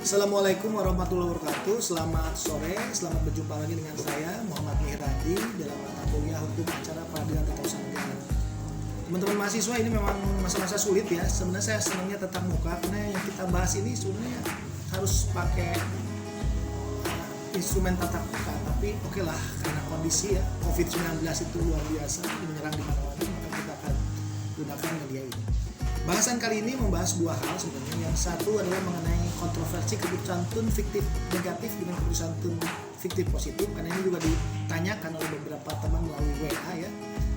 Assalamualaikum warahmatullahi wabarakatuh. Selamat sore, selamat berjumpa lagi dengan saya Muhammad Mihradi dalam mata kuliah Hukum Acara Peradilan Tata Usaha Negara. Teman-teman mahasiswa, ini memang masa-masa sulit ya. Sebenarnya saya senangnya tetap muka karena yang kita bahas ini sebenarnya harus pakai instrumen tatap muka. Tapi oke lah, karena kondisi ya COVID-19 itu luar biasa menyerang di mana-mana, maka kita akan gunakan media ini. Bahasan kali ini membahas dua hal sebenarnya. Yang satu adalah mengenai kontroversi keputusan tun fiktif negatif dengan keputusan tun fiktif positif, karena ini juga ditanyakan oleh beberapa teman melalui WA ya,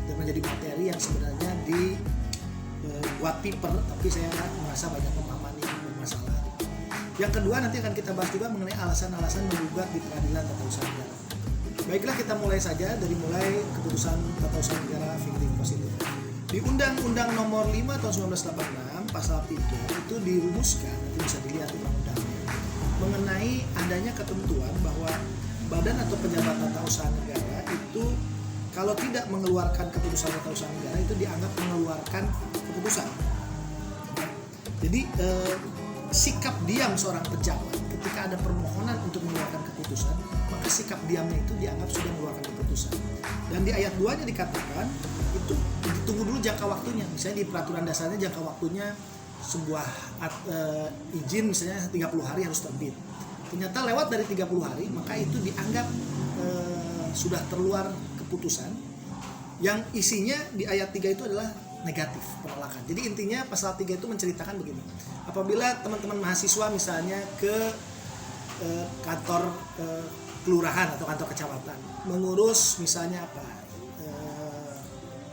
dan menjadi materi yang sebenarnya dibuat paper, tapi saya merasa banyak pemahaman yang bermasalah. Yang kedua nanti akan kita bahas juga mengenai alasan-alasan menggugat di peradilan tata usaha negara. Baiklah, kita mulai saja dari keputusan tata usaha negara fiktif positif. Di Undang-Undang Nomor 5 Tahun 1986 Pasal 3 itu dirumuskan, nanti bisa dilihat undang-undangnya, mengenai adanya ketentuan bahwa badan atau pejabat tata usaha negara itu kalau tidak mengeluarkan keputusan tata usaha negara itu dianggap mengeluarkan keputusan. Jadi sikap diam seorang pejabat ketika ada permohonan untuk mengeluarkan keputusan, maka sikap diamnya itu dianggap sudah mengeluarkan keputusan. Dan di ayat 2-nya dikatakan itu ditunggu dulu jangka waktunya. Misalnya di peraturan dasarnya jangka waktunya sebuah izin misalnya 30 hari harus terbit. Ternyata lewat dari 30 hari, maka itu dianggap sudah terluar keputusan yang isinya di ayat 3 itu adalah negatif, penolakan. Jadi intinya pasal 3 itu menceritakan begini. Apabila teman-teman mahasiswa misalnya ke kantor kelurahan atau kantor kecamatan mengurus misalnya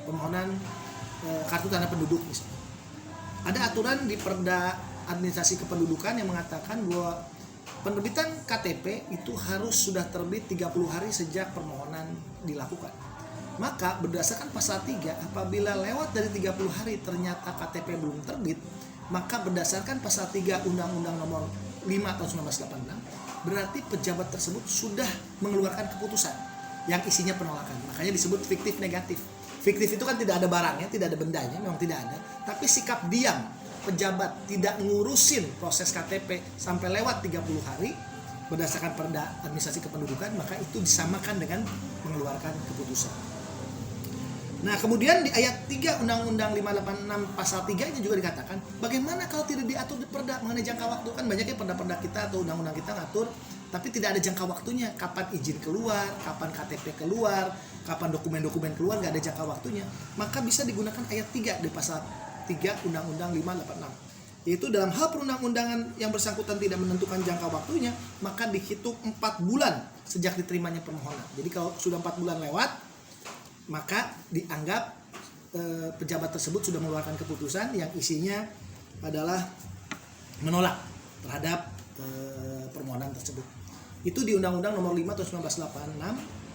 permohonan kartu tanda penduduk misalnya. Ada aturan di Perda Administrasi Kependudukan yang mengatakan bahwa penerbitan KTP itu harus sudah terbit 30 hari sejak permohonan dilakukan. Maka berdasarkan pasal 3, apabila lewat dari 30 hari ternyata KTP belum terbit, maka berdasarkan pasal 3 Undang-Undang Nomor 5 Tahun 1986, berarti pejabat tersebut sudah mengeluarkan keputusan yang isinya penolakan. Makanya disebut fiktif negatif. Fiktif itu kan tidak ada barangnya, tidak ada bendanya, memang tidak ada. Tapi sikap diam pejabat tidak ngurusin proses KTP sampai lewat 30 hari berdasarkan Perda Administrasi Kependudukan, maka itu disamakan dengan mengeluarkan keputusan. Nah, kemudian di ayat 3 Undang-Undang 586 pasal 3 itu juga dikatakan, bagaimana kalau tidak diatur di Perda mengenai jangka waktu? Kan banyaknya perda-perda kita atau undang-undang kita ngatur, tapi tidak ada jangka waktunya. Kapan izin keluar, kapan KTP keluar, kapan dokumen-dokumen keluar, nggak ada jangka waktunya. Maka bisa digunakan ayat 3 di pasal 3 Undang-Undang 586. Yaitu dalam hal perundang-undangan yang bersangkutan tidak menentukan jangka waktunya, maka dihitung 4 bulan sejak diterimanya permohonan. Jadi kalau sudah 4 bulan lewat, maka dianggap pejabat tersebut sudah mengeluarkan keputusan yang isinya adalah menolak terhadap permohonan tersebut. Itu di Undang-Undang Nomor 5 Tahun 1986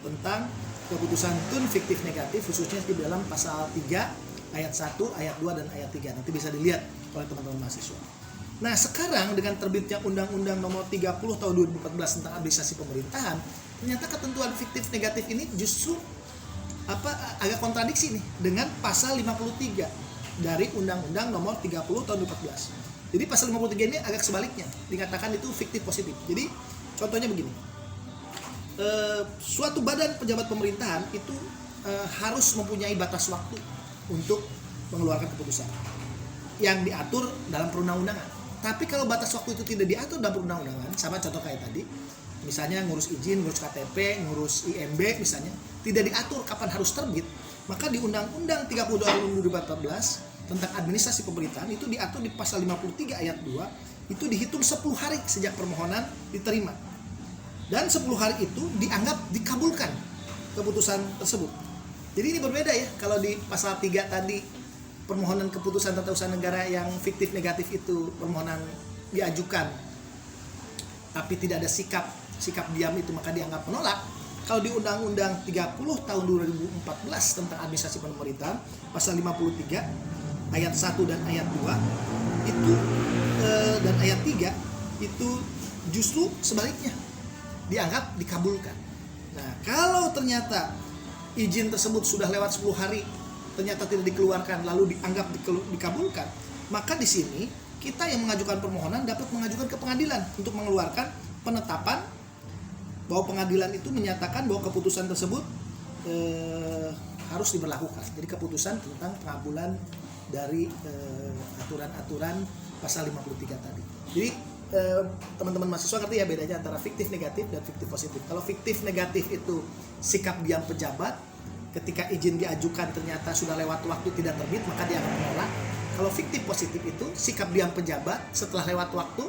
tentang keputusan tun fiktif negatif, khususnya di dalam pasal 3 ayat 1, ayat 2 dan ayat 3. Nanti bisa dilihat oleh teman-teman mahasiswa. Nah, sekarang dengan terbitnya Undang-Undang Nomor 30 Tahun 2014 tentang administrasi pemerintahan, ternyata ketentuan fiktif negatif ini justru agak kontradiksi nih dengan pasal 53 dari Undang-Undang Nomor 30 Tahun 2014. Jadi pasal 53 ini agak sebaliknya, dikatakan itu fiktif positif. Jadi contohnya begini, suatu badan pejabat pemerintahan itu harus mempunyai batas waktu untuk mengeluarkan keputusan yang diatur dalam perundang-undangan. Tapi kalau batas waktu itu tidak diatur dalam perundang-undangan, sama contoh kayak tadi, misalnya ngurus izin, ngurus KTP, ngurus IMB misalnya, tidak diatur kapan harus terbit, maka di Undang-Undang 30 tahun 2014 tentang administrasi pemerintahan itu diatur di pasal 53 ayat 2, itu dihitung 10 hari sejak permohonan diterima. Dan 10 hari itu dianggap dikabulkan keputusan tersebut. Jadi ini berbeda ya, kalau di pasal 3 tadi permohonan keputusan tata usaha negara yang fiktif negatif itu permohonan diajukan tapi tidak ada sikap diam itu, maka dianggap menolak. Kalau di Undang-Undang 30 tahun 2014 tentang administrasi pemerintahan pasal 53 ayat 1 dan ayat 2 itu dan ayat 3 itu justru sebaliknya, dianggap dikabulkan. Nah, kalau ternyata izin tersebut sudah lewat 10 hari ternyata tidak dikeluarkan lalu dianggap dikabulkan, maka di sini kita yang mengajukan permohonan dapat mengajukan ke pengadilan untuk mengeluarkan penetapan bahwa pengadilan itu menyatakan bahwa keputusan tersebut harus diberlakukan. Jadi keputusan tentang pengabulan dari aturan-aturan pasal 53 tadi. Jadi teman-teman mahasiswa ngerti ya bedanya antara fiktif negatif dan fiktif positif. Kalau fiktif negatif itu sikap diam pejabat, ketika izin diajukan ternyata sudah lewat waktu tidak terbit maka dia akan menolak. Kalau fiktif positif itu sikap diam pejabat setelah lewat waktu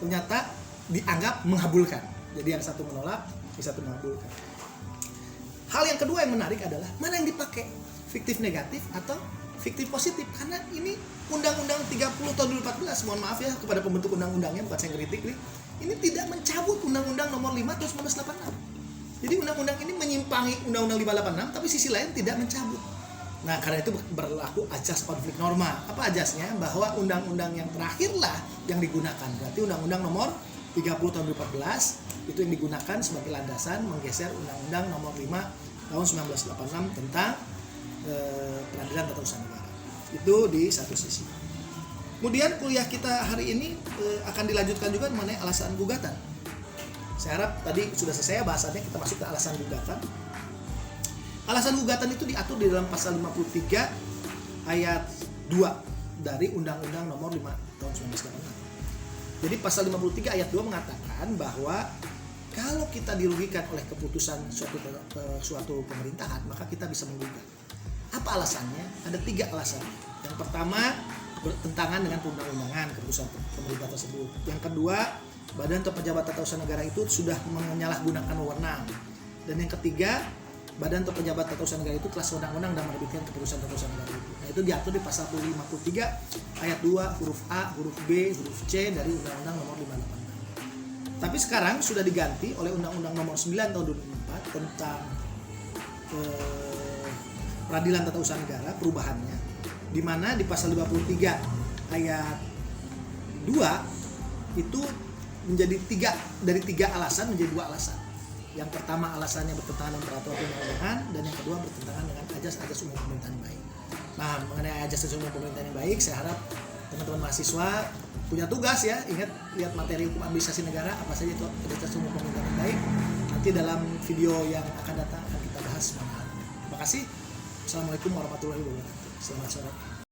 ternyata dianggap mengabulkan. Jadi yang satu menolak, yang satu mengabulkan. Hal yang kedua yang menarik adalah mana yang dipakai, fiktif negatif atau fiktif positif, karena ini Undang-Undang 30 tahun 2014, mohon maaf ya kepada pembentuk undang-undangnya, bukan saya kritik nih, ini tidak mencabut Undang-Undang nomor 5 tahun 1986. Jadi undang-undang ini menyimpangi Undang-Undang 586, tapi sisi lain tidak mencabut. Nah, karena itu berlaku ajas konflik norma. Apa ajasnya? Bahwa undang-undang yang terakhirlah yang digunakan. Berarti Undang-Undang nomor 30 tahun 2014 itu yang digunakan sebagai landasan menggeser Undang-Undang nomor 5 tahun 1986 tentang peradilan tata usaha negara. Itu di satu sisi. Kemudian kuliah kita hari ini akan dilanjutkan juga mengenai alasan gugatan. Saya harap tadi sudah selesai bahasannya, kita masuk ke alasan gugatan. Alasan gugatan itu diatur di dalam pasal 53 ayat 2 dari Undang-Undang nomor 5 tahun 1986. Jadi pasal 53 ayat 2 mengatakan bahwa kalau kita dirugikan oleh keputusan suatu pemerintahan, maka kita bisa menggugat. Apa alasannya? Ada 3 alasan. Yang pertama, bertentangan dengan perundang-undangan keputusan pemerintah tersebut. Yang kedua, badan atau pejabat tata usaha negara itu sudah menyalahgunakan wewenang. Dan yang ketiga, badan atau pejabat tata usaha negara itu telah sewenang-wenang dan menerbitkan keputusan tata usaha negara itu. Nah, itu diatur di pasal 53 ayat 2 huruf A, huruf B, huruf C dari Undang-Undang nomor 586. Tapi sekarang sudah diganti oleh Undang-Undang nomor 9 tahun 2004 tentang peradilan tata usaha negara, perubahannya, di mana di pasal 53 ayat 2 itu menjadi 3 alasan menjadi 2 alasan. Yang pertama alasannya bertentangan dengan peraturan perundang-undangan, dan yang kedua bertentangan dengan ajas-ajas umum pemerintahan baik. Nah, mengenai ajas-ajas umum pemerintahan yang baik, saya harap teman-teman mahasiswa punya tugas ya, ingat lihat materi hukum administrasi negara apa saja itu ajas-ajas umum pemerintahan yang baik. Nanti dalam video yang akan datang akan kita bahas semua hal. Terima kasih. Assalamualaikum warahmatullahi wabarakatuh. Selamat sore.